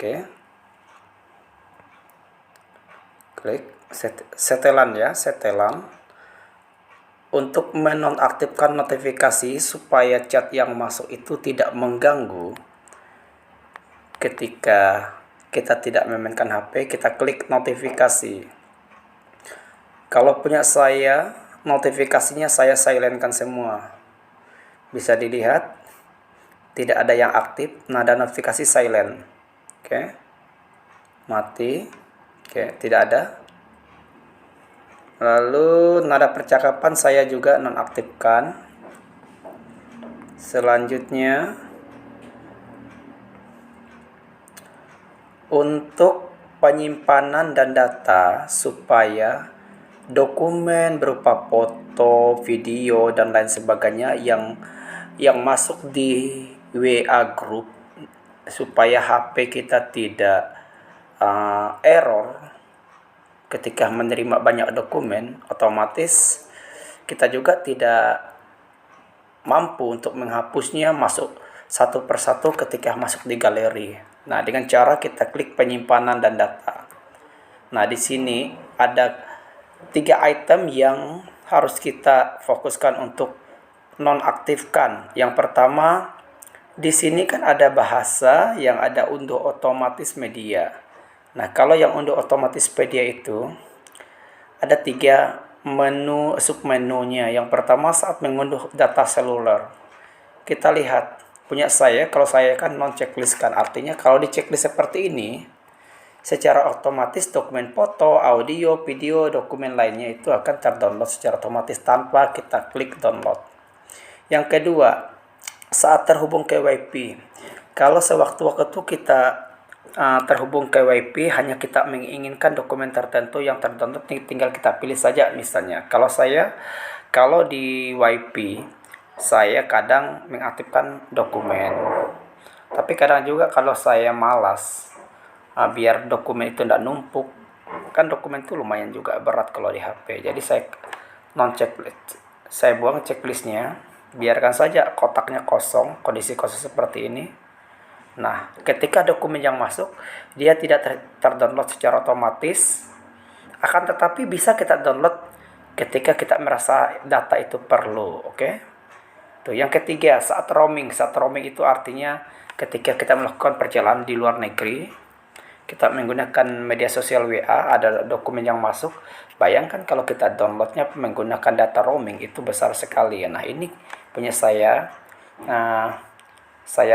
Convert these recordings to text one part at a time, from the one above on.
Oke. Klik setelan ya, setelan. Untuk menonaktifkan notifikasi supaya chat yang masuk itu tidak mengganggu ketika kita tidak memainkan HP, kita klik notifikasi. Kalau punya saya, notifikasinya saya silentkan semua. Bisa dilihat, tidak ada yang aktif, nada notifikasi silent. Oke. Mati. Oke, tidak ada. Lalu nada percakapan saya juga nonaktifkan. Selanjutnya untuk penyimpanan dan data supaya dokumen berupa foto, video dan lain sebagainya yang masuk di WA group supaya HP kita tidak error ketika menerima banyak dokumen, otomatis kita juga tidak mampu untuk menghapusnya masuk satu persatu ketika masuk di galeri. Nah, dengan cara kita klik penyimpanan dan data. Nah, di sini ada 3 item yang harus kita fokuskan untuk nonaktifkan. Yang pertama, di sini kan ada bahasa yang ada unduh otomatis media. Nah, kalau yang unduh otomatis media itu ada 3 menu submenunya. Yang pertama saat mengunduh data seluler. Kita lihat punya saya, kalau saya kan non checklist kan. Artinya kalau di checklist seperti ini, secara otomatis dokumen foto, audio, video, dokumen lainnya itu akan terdownload secara otomatis tanpa kita klik download. Yang kedua, saat terhubung ke WiFi. Kalau sewaktu-waktu kita terhubung ke WiFi, hanya kita menginginkan dokumen tertentu yang terdownload, tinggal kita pilih saja. Misalnya kalau di WiFi saya kadang mengaktifkan dokumen, tapi kadang juga kalau saya malas biar dokumen itu tidak numpuk, kan dokumen itu lumayan juga berat kalau di HP, jadi saya non checklist, saya buang checklistnya, biarkan saja kotaknya kosong, kondisi kosong seperti ini. Nah, ketika dokumen yang masuk, dia tidak terdownload secara otomatis, akan tetapi bisa kita download ketika kita merasa data itu perlu. Oke? Tuh, yang ketiga, saat roaming. Saat roaming itu artinya ketika kita melakukan perjalanan di luar negeri, kita menggunakan media sosial WA, ada dokumen yang masuk. Bayangkan kalau kita downloadnya menggunakan data roaming, itu besar sekali ya. Nah, ini punya saya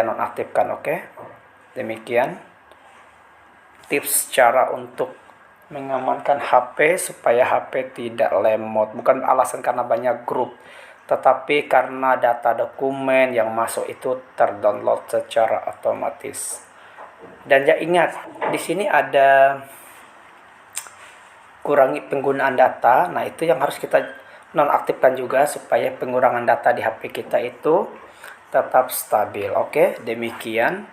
nonaktifkan. Oke. Demikian tips cara untuk mengamankan HP supaya HP tidak lemot. Bukan alasan karena banyak grup, tetapi karena data dokumen yang masuk itu terdownload secara otomatis. Dan ya ingat, di sini ada kurangi penggunaan data. Nah, itu yang harus kita nonaktifkan juga supaya pengurangan data di HP kita itu tetap stabil. Oke, demikian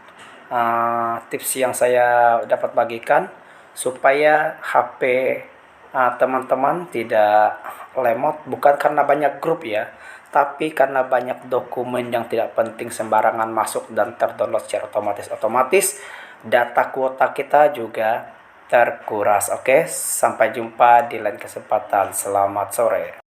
tips yang saya dapat bagikan supaya HP teman-teman tidak lemot, bukan karena banyak grup ya, tapi karena banyak dokumen yang tidak penting sembarangan masuk dan terdownload secara otomatis data kuota kita juga terkuras. Oke, sampai jumpa di lain kesempatan. Selamat sore.